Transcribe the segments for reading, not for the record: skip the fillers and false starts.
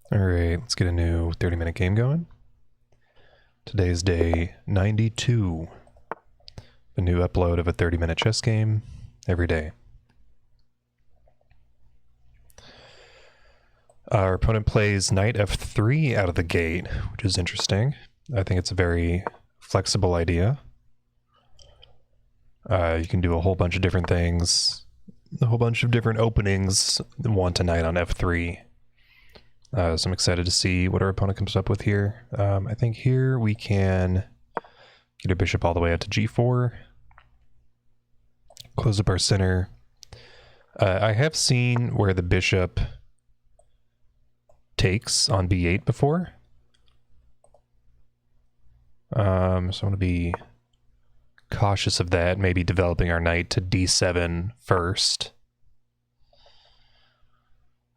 Alright, let's get a new 30-minute game going. Today's day 92. A new upload of a 30-minute chess game every day. Our opponent plays knight f3 out of the gate, which is interesting. I think it's a very flexible idea. You can do a whole bunch of different things, a whole bunch of different openings, want a knight on f3. So I'm excited to see what our opponent comes up with here. I think here we can get our bishop all the way out to g4. Close up our center. I have seen where the bishop takes on b8 before. So I want to be cautious of that, maybe developing our knight to d7 first.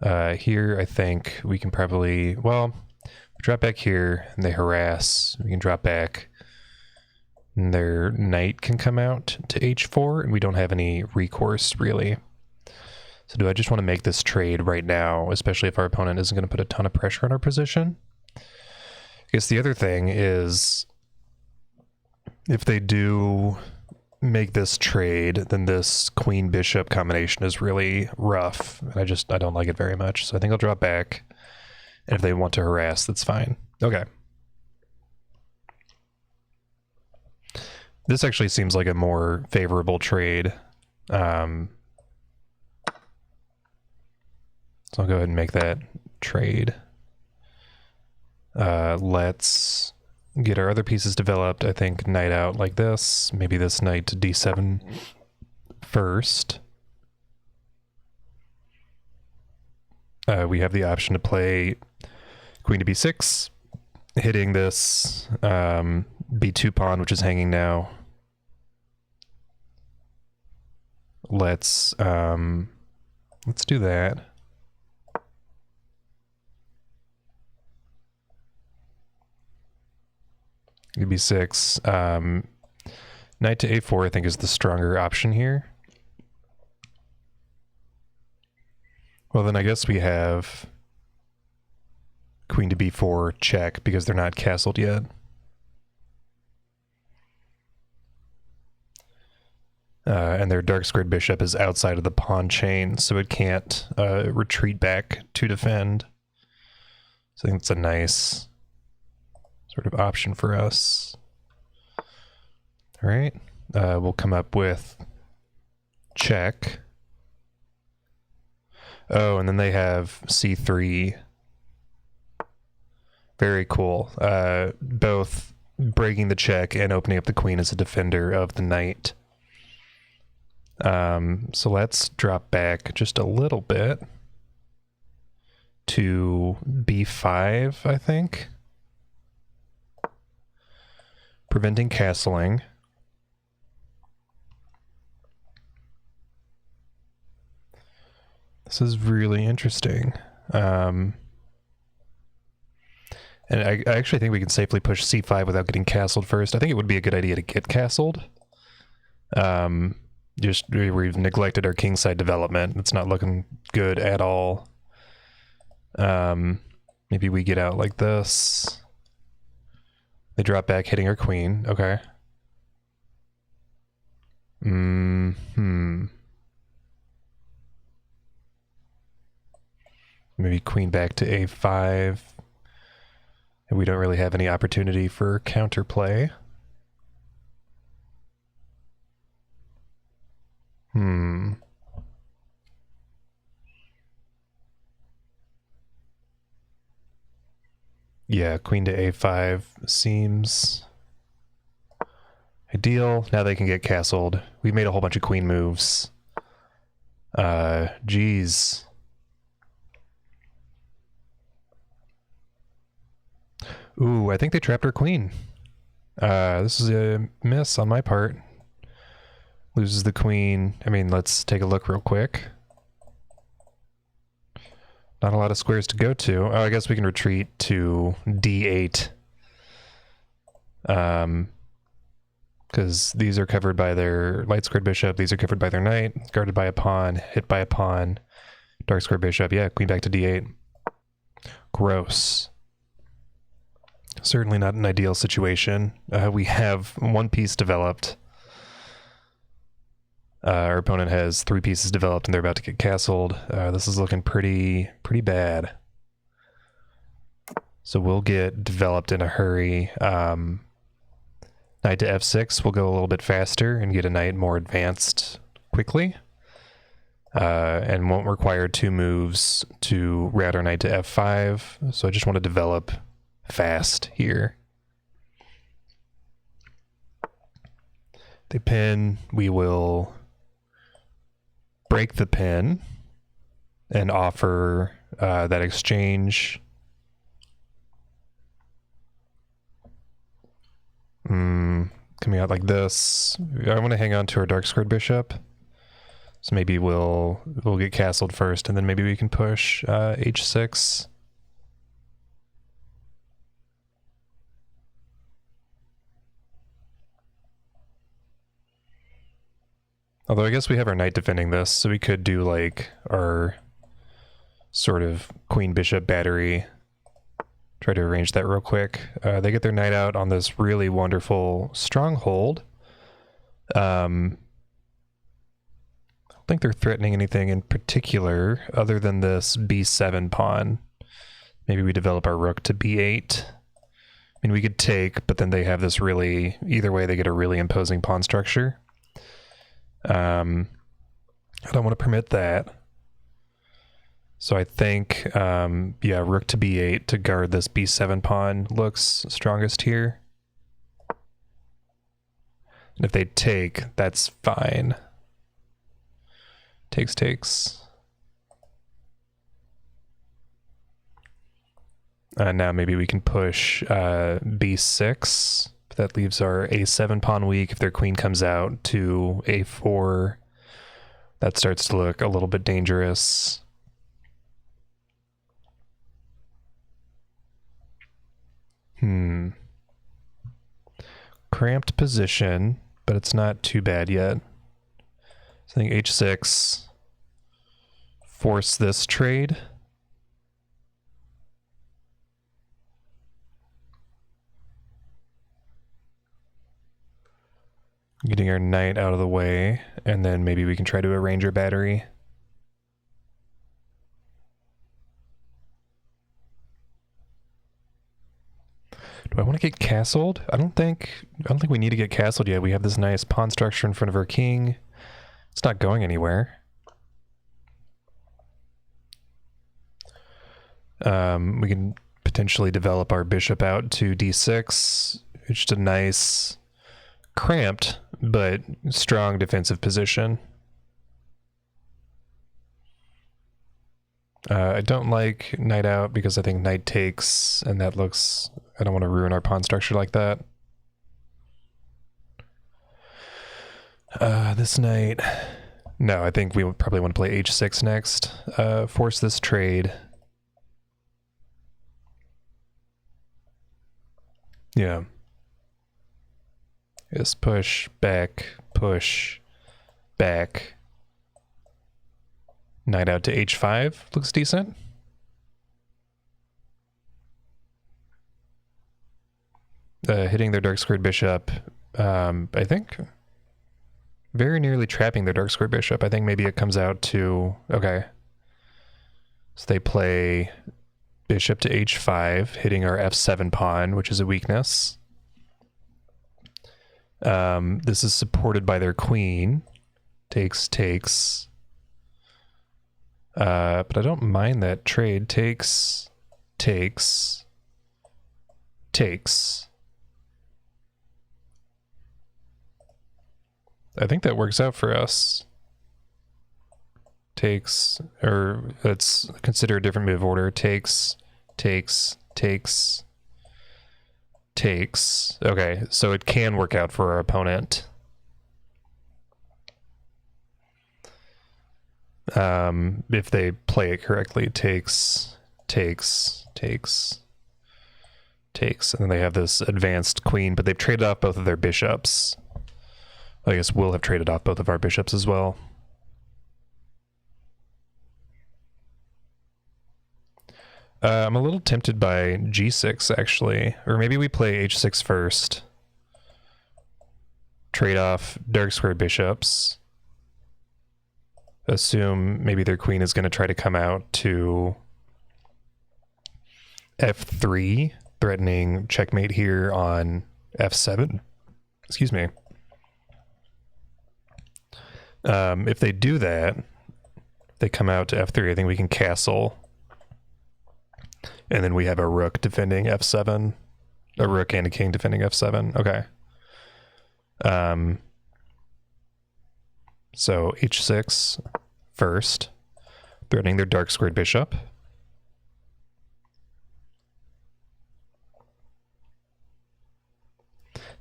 Here, I think we can probably, well, drop back here, and they harass. We can drop back, and their knight can come out to h4, and we don't have any recourse, really. So do I just want to make this trade right now, especially if our opponent isn't going to put a ton of pressure on our position? I guess the other thing is, if they do make this trade, then this queen-bishop combination is really rough. And I don't like it very much. So I think I'll drop back. And if they want to harass, that's fine. Okay. This actually seems like a more favorable trade. So I'll go ahead and make that trade. Let's get our other pieces developed. I think knight out like this. Maybe this knight to d7 first. We have the option to play queen to b6, hitting this b2 pawn, which is hanging now. Let's do that. b6. Knight to a4 I think is the stronger option here. Well, then I guess we have queen to b4 check because they're not castled yet. And their dark squared bishop is outside of the pawn chain, so it can't retreat back to defend. So I think it's a nice sort of option for us. All right, we'll come up with check. Oh, and then they have c3. Very cool. Both breaking the check and opening up the queen as a defender of the knight. So let's drop back just a little bit to b5, I think. Preventing castling. This is really interesting. And I actually think we can safely push c5 without getting castled first. I think it would be a good idea to get castled. We've neglected our kingside development. It's not looking good at all. Maybe we get out like this. They drop back, hitting our queen. Okay. Maybe queen back to a5. And we don't really have any opportunity for counterplay. Yeah, queen to a5 seems ideal. Now they can get castled. We made a whole bunch of queen moves. Geez. Ooh, I think they trapped our queen. This is a miss on my part. Loses the queen. I mean, let's take a look real quick. Not a lot of squares to go to. Oh, I guess we can retreat to d8. Because these are covered by their light squared bishop. These are covered by their knight. Guarded by a pawn. Hit by a pawn. Dark squared bishop. Yeah, queen back to d8. Gross. Certainly not an ideal situation. We have one piece developed. Our opponent has 3 pieces developed and they're about to get castled. This is looking pretty bad. So we'll get developed in a hurry. Knight to f6 will go a little bit faster and get a knight more advanced quickly. And won't require 2 moves to route our knight to f5. So I just want to develop fast here. They pin, we will break the pin and offer that exchange. Coming out like this. I want to hang on to our dark squared bishop. So maybe we'll get castled first, and then maybe we can push h6. Although I guess we have our knight defending this, so we could do like our sort of queen bishop battery. Try to arrange that real quick. They get their knight out on this really wonderful stronghold. I don't think they're threatening anything in particular other than this b7 pawn. Maybe we develop our rook to b8. I mean, we could take, but then they have this really, either way they get a really imposing pawn structure. I don't want to permit that. So I think, yeah, rook to b8 to guard this b7 pawn looks strongest here. And if they take, that's fine. Takes. Now maybe we can push b6. That leaves our a7 pawn weak. If their queen comes out to a4, that starts to look a little bit dangerous. Cramped position, but it's not too bad yet. So I think h6, force this trade. Getting our knight out of the way, and then maybe we can try to arrange our battery. Do I want to get castled? I don't think we need to get castled yet. We have this nice pawn structure in front of our king. It's not going anywhere. We can potentially develop our bishop out to d6. It's just a nice, cramped, but strong defensive position. I don't like knight out because I think knight takes, and that looks... I don't want to ruin our pawn structure like that. This knight... No, I think we would probably want to play h6 next. Force this trade. Yeah. Just push, back, knight out to h5 looks decent. Hitting their dark squared bishop, I think very nearly trapping their dark squared bishop. I think maybe it comes out to, okay. So they play bishop to h5, hitting our f7 pawn, which is a weakness. This is supported by their queen. Takes. But I don't mind that trade. Takes. I think that works out for us. Takes, or let's consider a different move order. Takes. Okay, so it can work out for our opponent. If they play it correctly. Takes, and then they have this advanced queen, but they've traded off both of their bishops. I guess we'll have traded off both of our bishops as well. I'm a little tempted by g6 actually, or maybe we play h6 first. Trade off dark square bishops. Assume maybe their queen is going to try to come out to f3, threatening checkmate here on f7. Excuse me. If they do that, they come out to f3, I think we can castle. And then we have a rook defending f7. A rook and a king defending f7. Okay. So h6 first, threatening their dark squared bishop.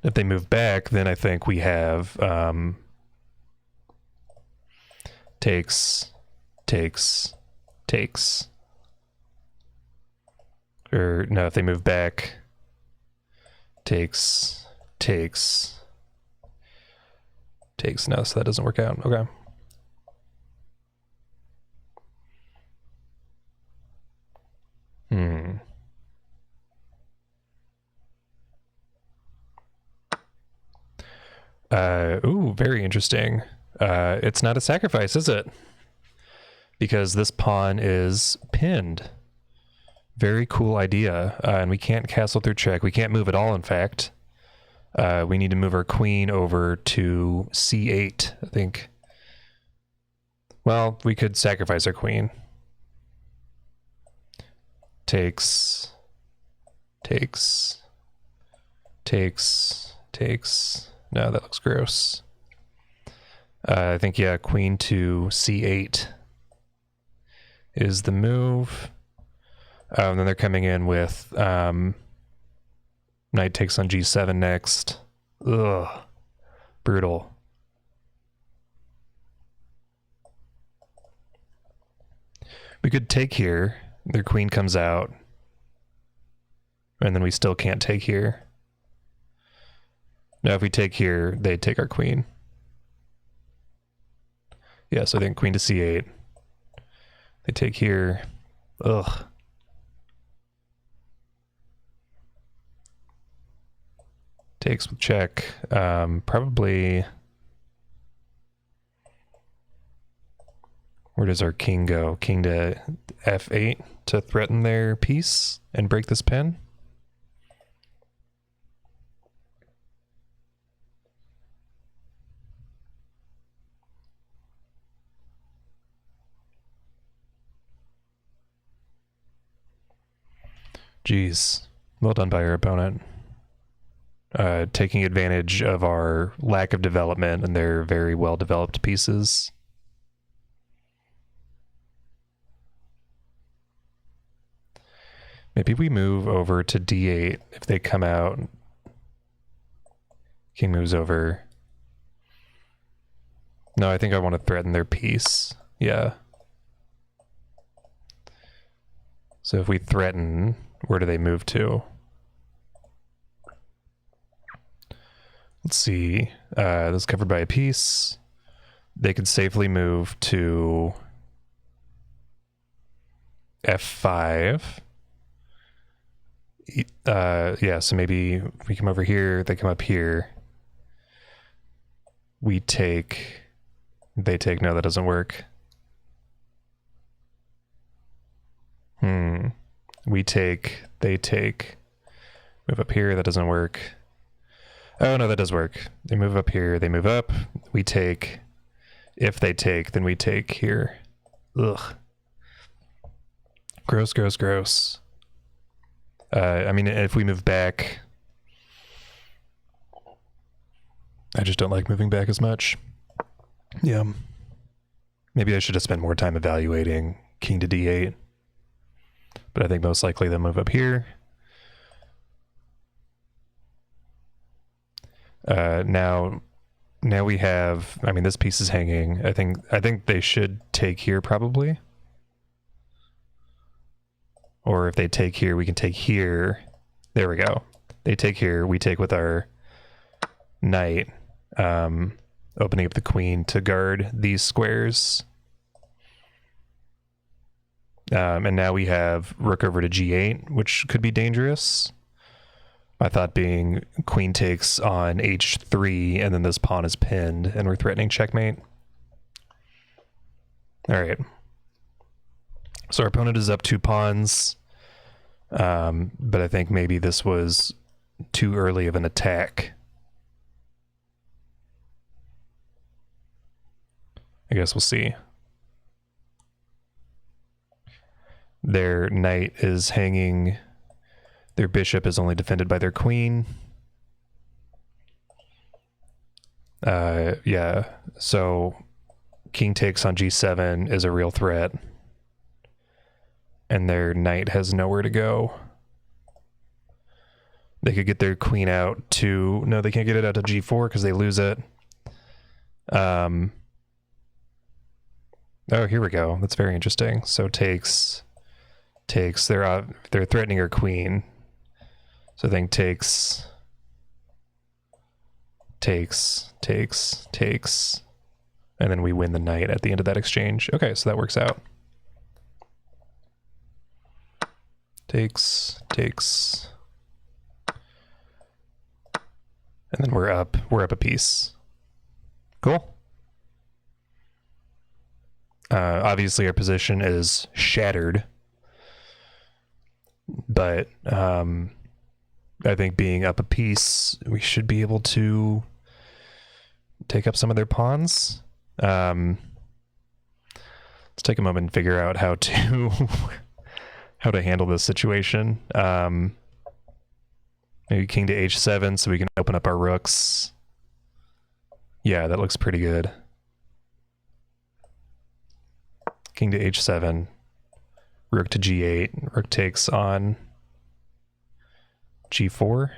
If they move back, then I think we have takes. Or no, if they move back, takes. No, so that doesn't work out. Okay. Ooh, very interesting. It's not a sacrifice, is it? Because this pawn is pinned. Very cool idea. And we can't castle through check. We can't move at all, in fact. We need to move our queen over to c8, I think. Well, we could sacrifice our queen. Takes. No, that looks gross. I think, yeah, queen to c8 is the move. And then they're coming in with knight takes on g7 next. Ugh. Brutal. We could take here. Their queen comes out. And then we still can't take here. Now, if we take here, they take our queen. Yeah, so I think queen to c8. They take here. Ugh. Takes with check. Probably. Where does our king go? King to f8 to threaten their piece and break this pin. Jeez. Well done by your opponent. Taking advantage of our lack of development and their very well developed pieces. Maybe we move over to d8 if they come out. King moves over. No, I think I want to threaten their piece. Yeah. So if we threaten, where do they move to? Let's see. This is covered by a piece. They could safely move to f5. Yeah, so maybe we come over here, they come up here. We take, they take, no, that doesn't work. We take, they take, move up here, that doesn't work. Oh, no, that does work. They move up here, they move up, we take. If they take, then we take here. Ugh. Gross, gross, gross. I mean, if we move back, I just don't like moving back as much. Yeah. Maybe I should have spent more time evaluating king to d8. But I think most likely they'll move up here. Now we have, I mean, this piece is hanging. I think they should take here probably. Or if they take here, we can take here. There we go. They take here, we take with our knight, opening up the queen to guard these squares. And now we have rook over to g8, which could be dangerous. My thought being queen takes on h3, and then this pawn is pinned, and we're threatening checkmate. All right. So our opponent is up 2 pawns, but I think maybe this was too early of an attack. I guess we'll see. Their knight is hanging. Their bishop is only defended by their queen. Yeah, so king takes on g7 is a real threat. And their knight has nowhere to go. They could get their queen out to... No, they can't get it out to g4 because they lose it. Oh, here we go. That's very interesting. So takes... They're threatening her queen. So I think takes... And then we win the knight at the end of that exchange. Okay, so that works out. Takes. And then we're up a piece. Cool. Obviously our position is shattered. But I think being up a piece, we should be able to take up some of their pawns. Let's take a moment and figure out how to how to handle this situation. Maybe king to h7 so we can open up our rooks. Yeah, that looks pretty good. King to h7. Rook to g8. Rook takes on g4.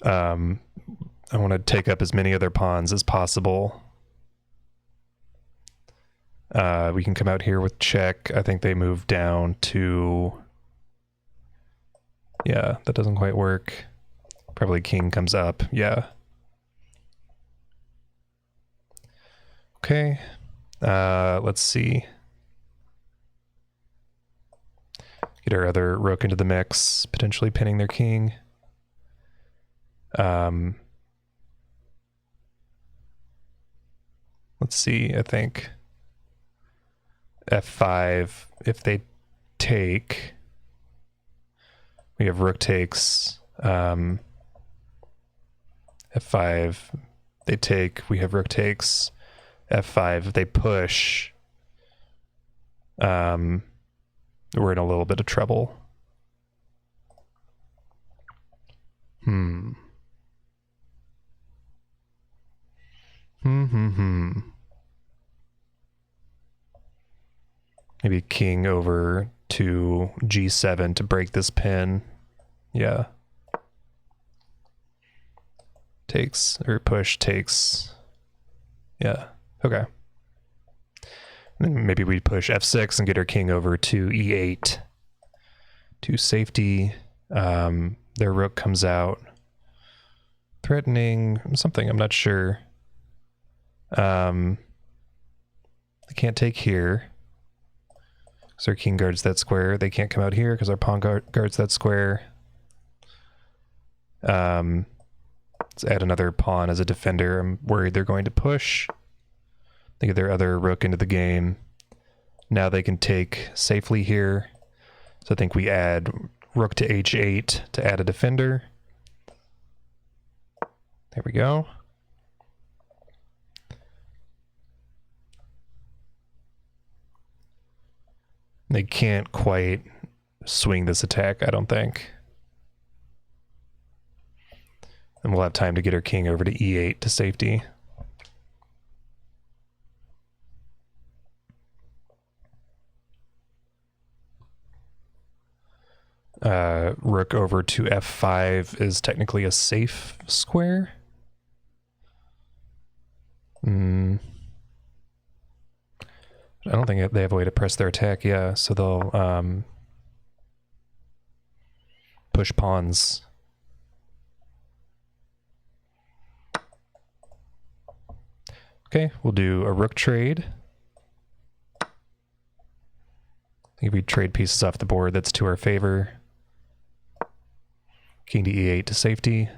I want to take up as many other pawns as possible. We can come out here with check. I think they move down to... Yeah, that doesn't quite work. Probably king comes up. Yeah. Okay. Let's see. Get our other rook into the mix, potentially pinning their king. Let's see, I think f5, if they take, we have rook takes, f5, they take, we have rook takes, f5, if they push, we're in a little bit of trouble. Maybe king over to g7 to break this pin. Yeah. Takes, or push takes. Yeah. Okay. And then maybe we push f6 and get our king over to e8 to safety. Their rook comes out, threatening something, I'm not sure. They can't take here. So our king guards that square. They can't come out here because our pawn guards that square. Let's add another pawn as a defender. I'm worried they're going to push. They get their other rook into the game. Now they can take safely here. So I think we add rook to h8 to add a defender. There we go. They can't quite swing this attack, I don't think. And we'll have time to get our king over to e8 to safety. Rook over to f5 is technically a safe square. I don't think they have a way to press their attack, yeah, so they'll push pawns. Okay, we'll do a rook trade. If we trade pieces off the board, that's to our favor. King to e8 to safety.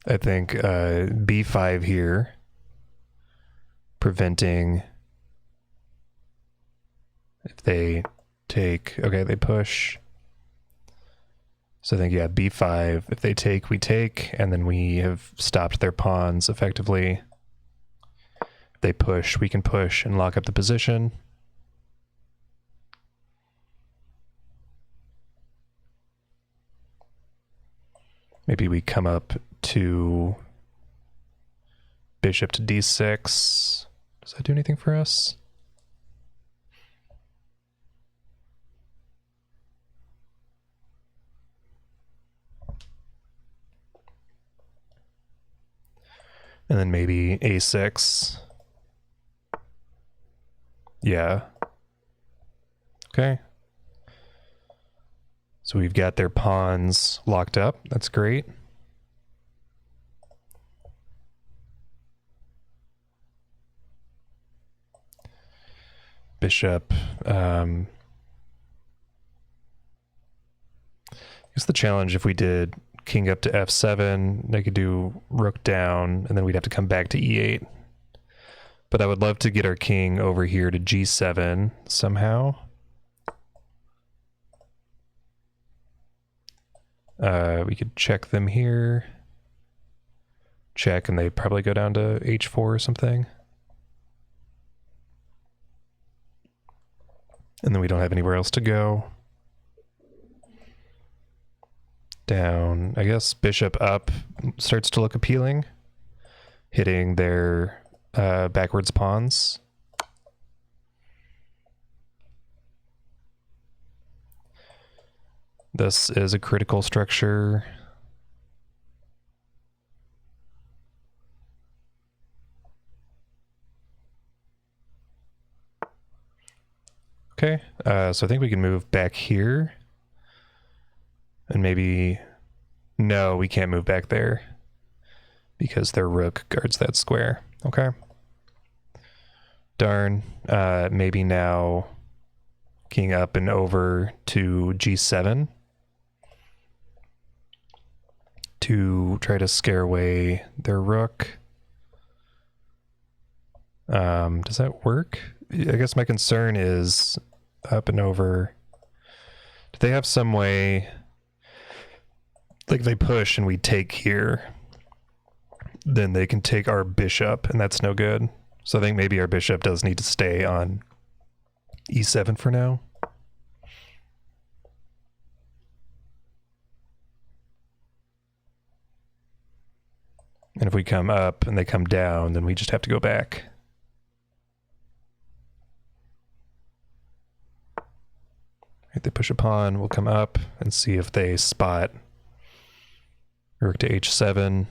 I think b5 here, preventing if they take, okay, they push. So I think, yeah, b5, if they take, we take, and then we have stopped their pawns effectively. If they push, we can push and lock up the position. Maybe we come up to bishop to d6. Does that do anything for us? And then maybe a6. Yeah. Okay. So we've got their pawns locked up. That's great. Bishop. I guess the challenge, if we did king up to f7, they could do rook down, and then we'd have to come back to e8. But I would love to get our king over here to g7 somehow. We could check them here. Check, and they probably go down to h4 or something. And then we don't have anywhere else to go. Down, I guess bishop up starts to look appealing. Hitting their backwards pawns. This is a critical structure. Okay, so I think we can move back here. And maybe... No, we can't move back there. Because their rook guards that square. Okay. Darn. Maybe now king up and over to g7. To try to scare away their rook. Does that work? I guess my concern is up and over. Do they have some way, like they push and we take here, then they can take our bishop, and that's no good. So I think maybe our bishop does need to stay on e7 for now. And if we come up and they come down, then we just have to go back. If they push a pawn, we'll come up and see if they spot rook to h7.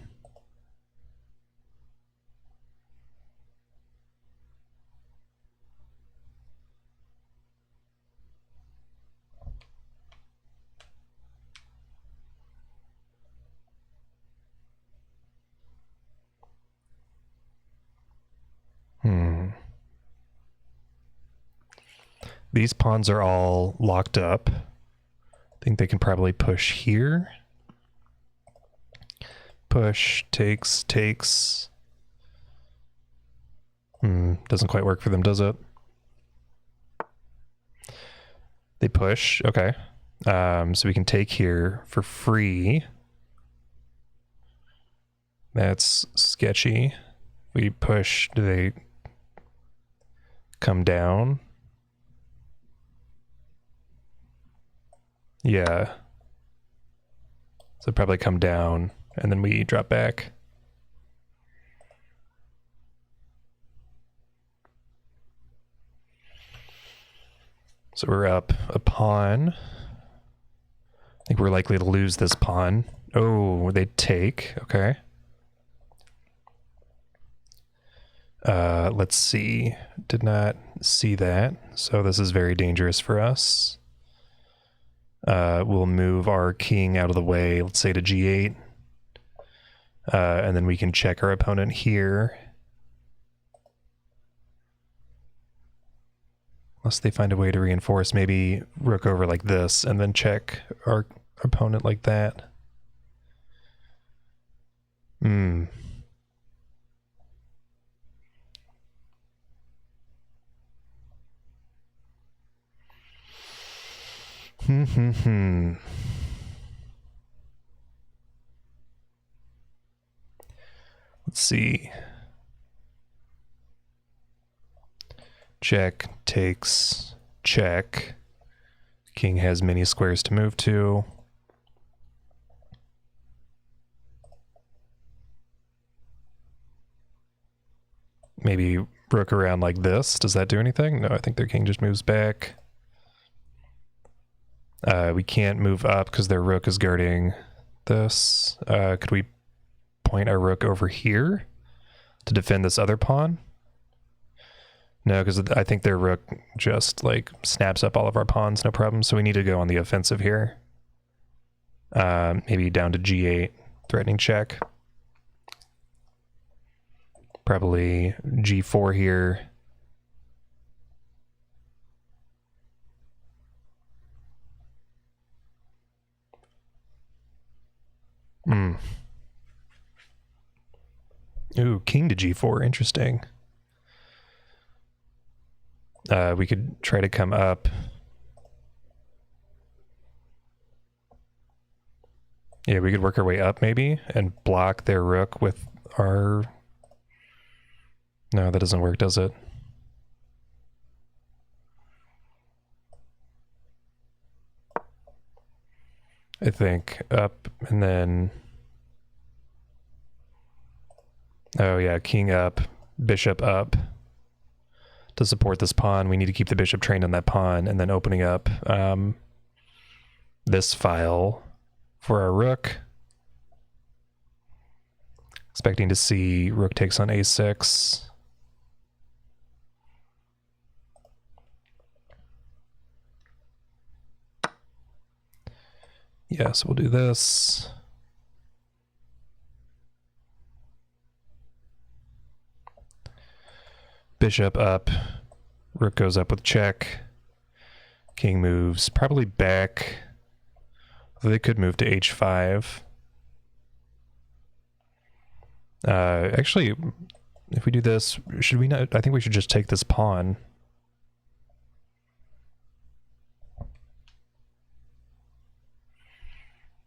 These pawns are all locked up. I think they can probably push here. Push, takes. Doesn't quite work for them, does it? They push, okay. So we can take here for free. That's sketchy. We push, do they come down? Yeah. So probably come down, and then we drop back. So we're up a pawn. I think we're likely to lose this pawn. Oh, they take, okay. Let's see. Did not see that. So this is very dangerous for us. We'll move our king out of the way, let's say to g8. And then we can check our opponent here. Unless they find a way to reinforce, maybe rook over like this, and then check our opponent like that. Hmm. Let's see. Check takes check. King has many squares to move to. Maybe rook around like this. Does that do anything? No, I think their king just moves back. We can't move up because their rook is guarding this. Could we point our rook over here to defend this other pawn? No, because I think their rook just like snaps up all of our pawns, no problem. So we need to go on the offensive here. Maybe down to g8, threatening check. Probably g4 here. Ooh, king to g4, interesting. We could try to come up. Yeah, we could work our way up maybe and block their rook with our... No, that doesn't work, does it? I think up and then... Oh yeah, king up, bishop up. To support this pawn, we need to keep the bishop trained on that pawn, and then opening up this file for our rook. Expecting to see rook takes on a6. Yeah, so we'll do this. Bishop up, rook goes up with check, king moves probably back, although they could move to h5. Actually, if we do this, should we not? I think we should just take this pawn.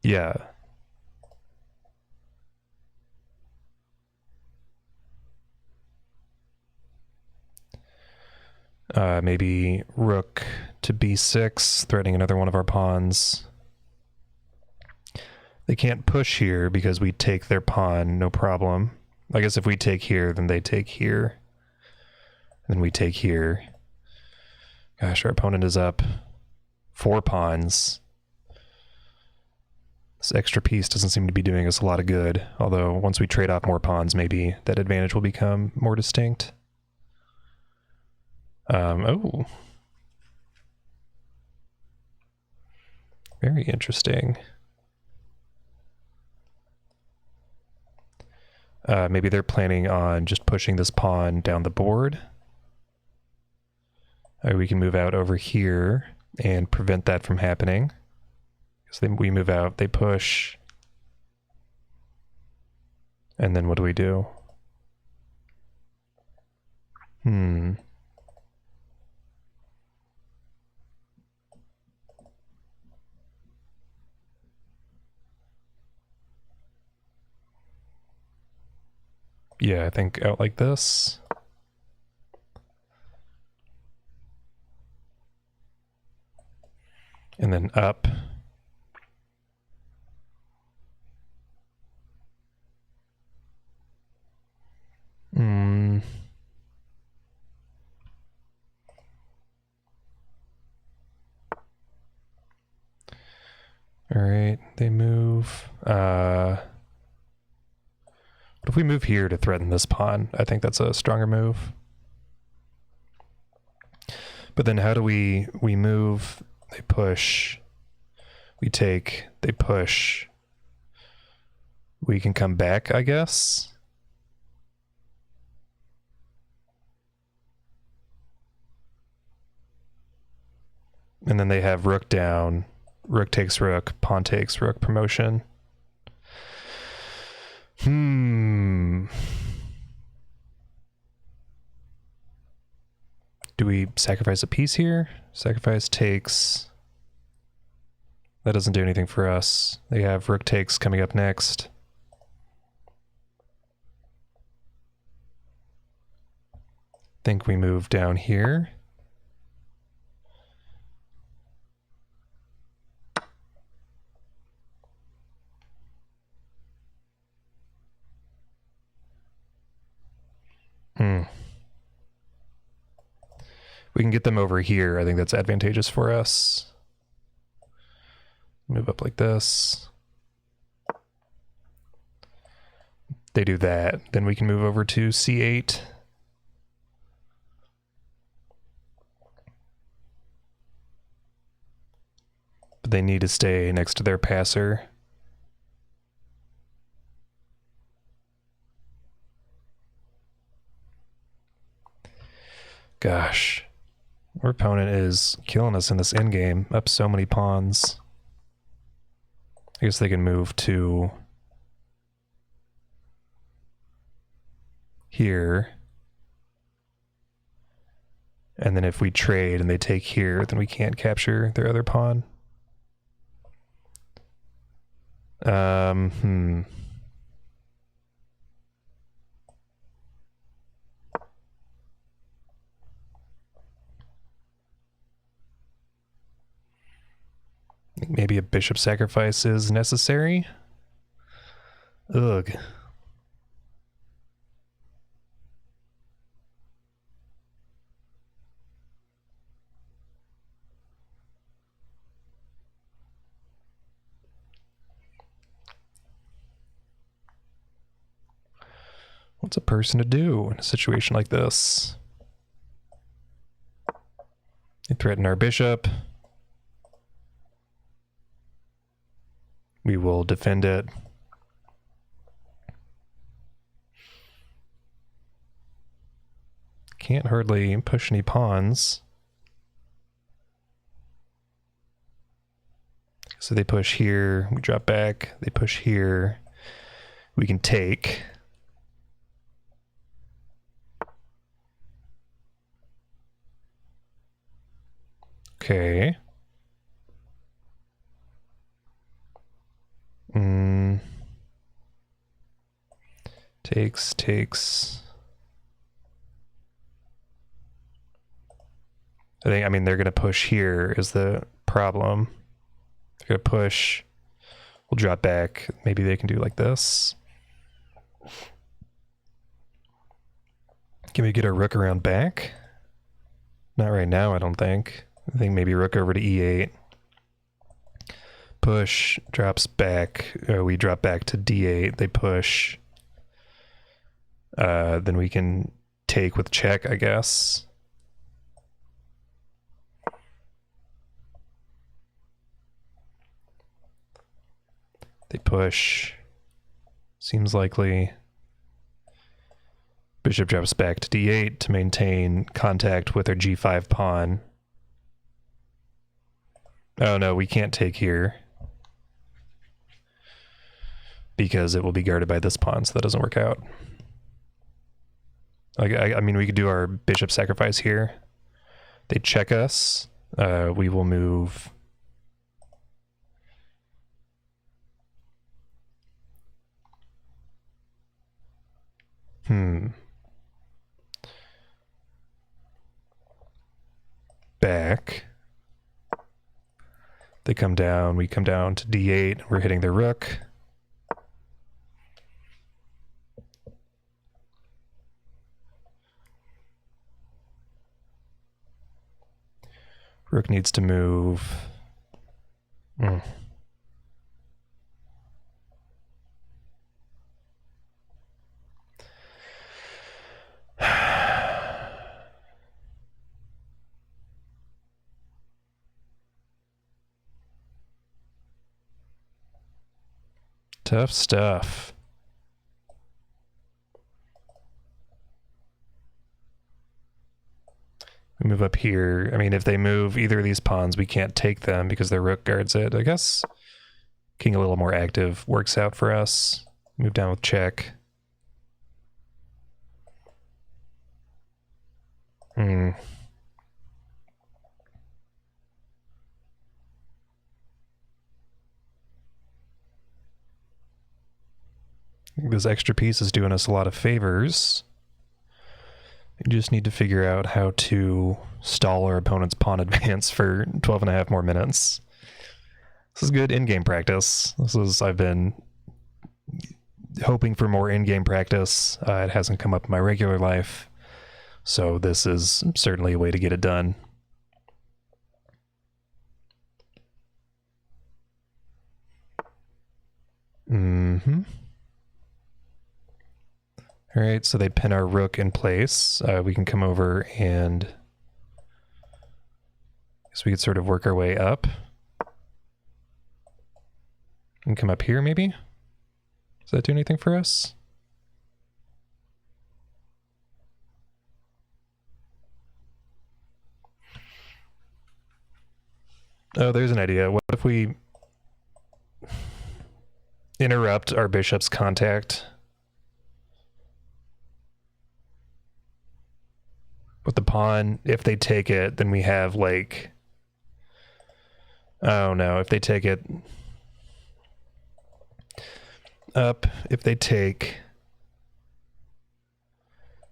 Yeah. Maybe rook to b6, threatening another one of our pawns. They can't push here because we take their pawn, no problem. I guess if we take here, then they take here. Then we take here. Gosh, our opponent is up 4 pawns. This extra piece doesn't seem to be doing us a lot of good, although once we trade off more pawns, maybe that advantage will become more distinct. Oh. Very interesting. Maybe they're planning on just pushing this pawn down the board. We can move out over here and prevent that from happening. So we move out, they push. And then what do we do? Yeah, I think out like this. And then up. All right, they move. What if we move here to threaten this pawn? I think that's a stronger move. But then how do we move? They push. We take, they push. We can come back, I guess. And then they have rook down. Rook takes rook, pawn takes rook promotion. Do we sacrifice a piece here? Sacrifice takes. That doesn't do anything for us. They have rook takes coming up next. Think we move down here. We can get them over here. I think that's advantageous for us. Move up like this. They do that. Then we can move over to C8. But they need to stay next to their passer. Gosh. Our opponent is killing us in this endgame. Up so many pawns. I guess they can move to here. And then if we trade and they take here, then we can't capture their other pawn. Maybe a bishop sacrifice is necessary. Ugh. What's a person to do in a situation like this? They threaten our bishop. We will defend it. Can't hardly push any pawns. So they push here, we drop back, they push here. We can take. Okay. Takes. I mean, they're going to push here is the problem. They're going to push. We'll drop back. Maybe they can do like this. Can we get our rook around back? Not right now, I don't think. I think maybe rook over to e8. Push, drops back. We drop back to d8. They push. Then we can take with check, I guess. They push. Seems likely. Bishop drops back to d8 to maintain contact with our g5 pawn. Oh no, we can't take here. Because it will be guarded by this pawn, so that doesn't work out. I mean, we could do our bishop sacrifice here. They check us. We will move. Back. They come down. We come down to d8. We're hitting their rook. Rook needs to move. Tough stuff. We move up here. I mean, if they move either of these pawns, we can't take them because their rook guards it. I guess king a little more active works out for us. Move down with check. This extra piece is doing us a lot of favors. We just need to figure out how to stall our opponent's pawn advance for 12 and a half more minutes. This is good in-game practice. I've been hoping for more in-game practice. It hasn't come up in my regular life, so this is certainly a way to get it done. All right, so they pin our rook in place. We can come over and I guess we could sort of work our way up. And come up here, maybe? Does that do anything for us? Oh, there's an idea. What if we interrupt our bishop's contact with the pawn? If they take it, then we have like... Oh no, if they take it up, if they take...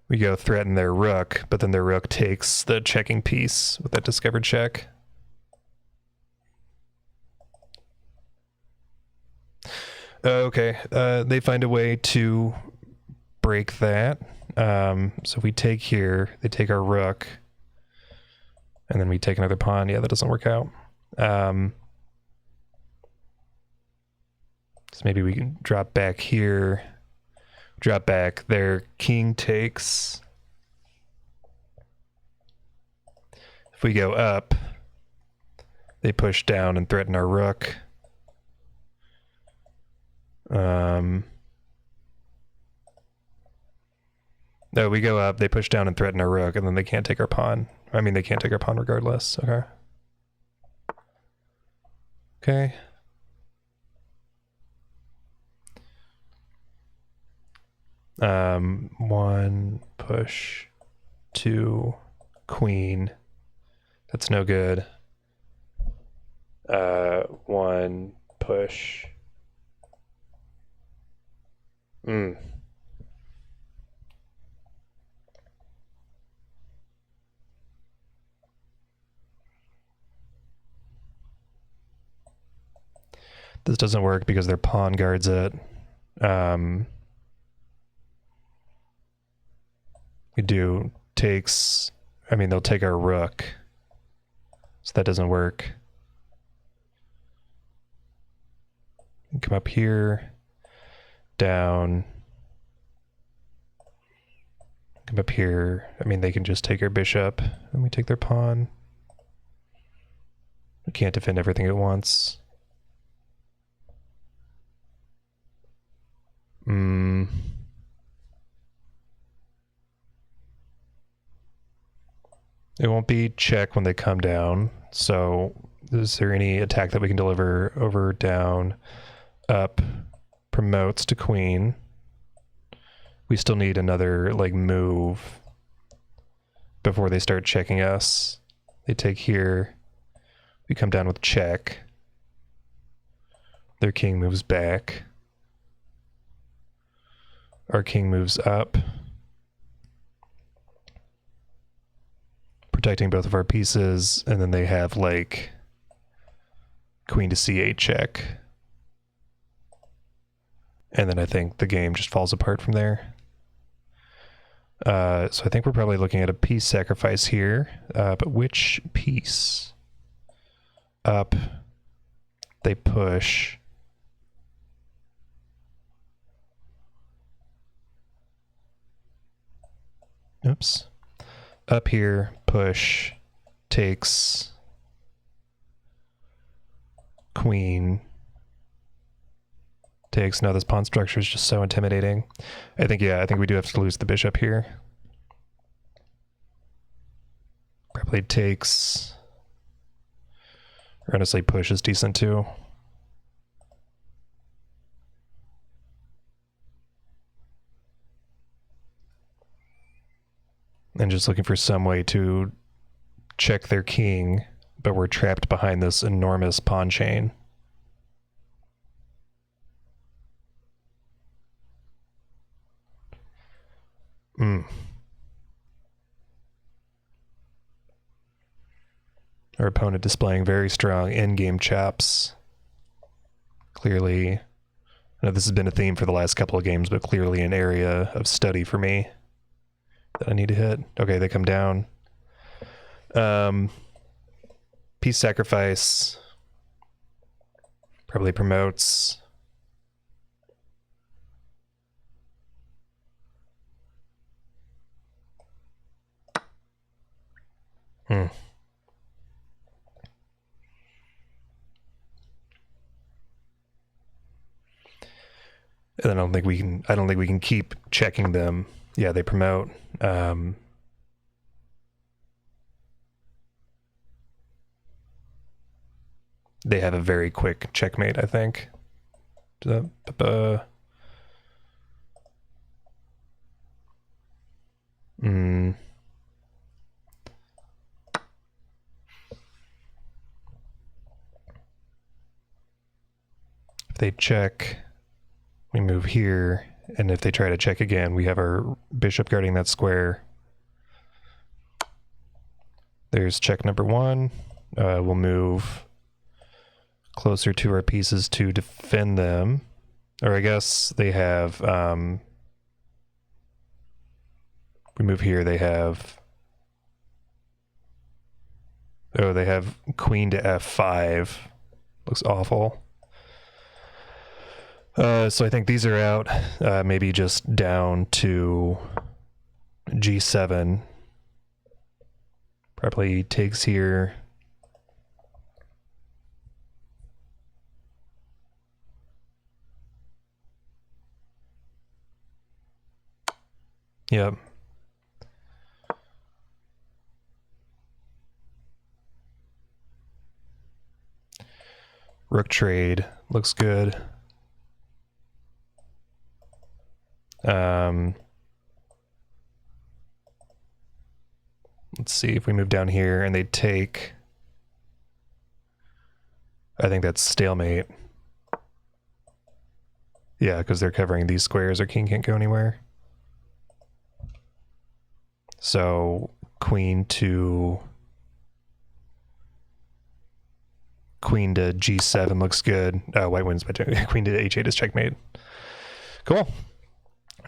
We go threaten their rook, but then their rook takes the checking piece with that discovered check. Okay, they find a way to break that. So if we take here, they take our rook, and then we take another pawn. Yeah, that doesn't work out. So maybe we can drop back here, drop back. Their king takes. If we go up, they push down and threaten our rook. No, we go up, they push down and threaten our rook, and then they can't take our pawn. I mean, they can't take our pawn regardless. Okay. Okay. One, push, two, queen. That's no good. One, push. This doesn't work because their pawn guards it. We do takes, I mean, they'll take our rook. So that doesn't work. Come up here, down. Come up here. I mean, they can just take our bishop and we take their pawn. We can't defend everything at once. It won't be check when they come down. So is there any attack that we can deliver over, down, up, promotes to queen? We still need another like move before they start checking us. They take here. We come down with check. Their king moves back. Our king moves up. Protecting both of our pieces, and then they have like queen to c8 check. And then I think the game just falls apart from there. So I think we're probably looking at a piece sacrifice here, but which piece? Up, they push. Oops. Up here, push, takes, queen, takes. No, this pawn structure is just so intimidating. I think we do have to lose the bishop here. Probably takes. Or honestly, push is decent too. And just looking for some way to check their king, but we're trapped behind this enormous pawn chain. Our opponent displaying very strong endgame chops. Clearly, I know this has been a theme for the last couple of games, but clearly an area of study for me that I need to hit. Okay, they come down. Piece sacrifice. Probably promotes. And I don't think we can keep checking them. Yeah, they promote. They have a very quick checkmate, I think. If they check, we move here, and if they try to check again, we have our bishop guarding that square. There's check number one. We'll move closer to our pieces to defend them. Or I guess they have, we move here, they have, oh, they have queen to f5. Looks awful. So I think these are out, maybe just down to g7. Probably takes here. Yep. Rook trade looks good. Let's see if we move down here and they take. I think that's stalemate. Yeah, because they're covering these squares. Our king can't go anywhere. So queen to g7 looks good. White wins by queen to h8 is checkmate. Cool.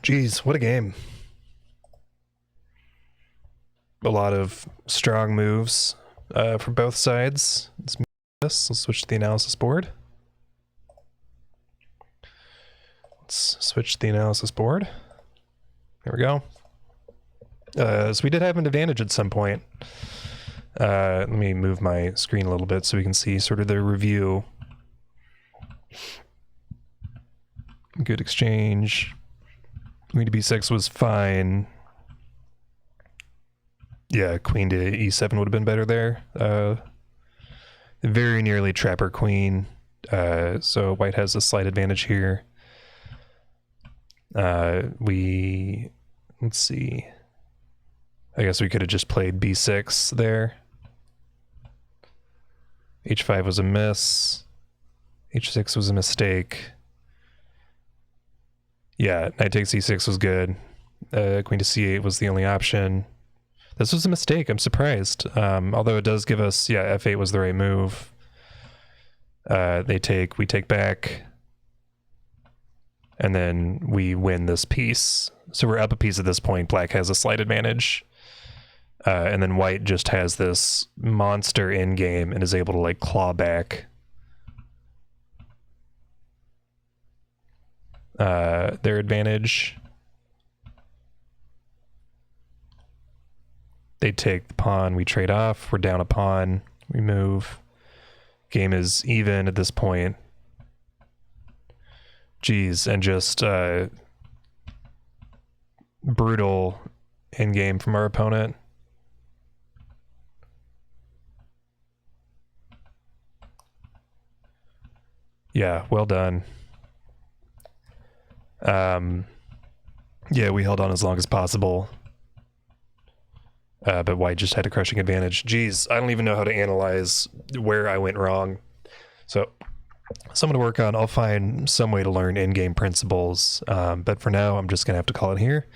Jeez, what a game. A lot of strong moves for both sides. Let's switch to the analysis board. There we go. So we did have an advantage at some point. Let me move my screen a little bit so we can see sort of the review. Good exchange. Queen to b6 was fine. Yeah, queen to e7 would have been better there. Very nearly trapper queen. So white has a slight advantage here. Let's see. I guess we could have just played b6 there. h5 was a miss. h6 was a mistake. Yeah, knight takes e6 was good. Queen to c8 was the only option. This was a mistake. I'm surprised. Although it does give us, yeah, f8 was the right move. They take, we take back. And then we win this piece. So we're up a piece at this point. Black has a slight advantage. And then white just has this monster endgame and is able to like claw back their advantage. They take the pawn, we trade off, we're down a pawn, we move. Game is even at this point. Jeez, and just brutal endgame from our opponent. Yeah, well done. Yeah, we held on as long as possible. But white just had a crushing advantage. Geez, I don't even know how to analyze where I went wrong. So something to work on. I'll find some way to learn in-game principles. But for now, I'm just going to have to call it here.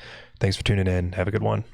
Thanks for tuning in. Have a good one.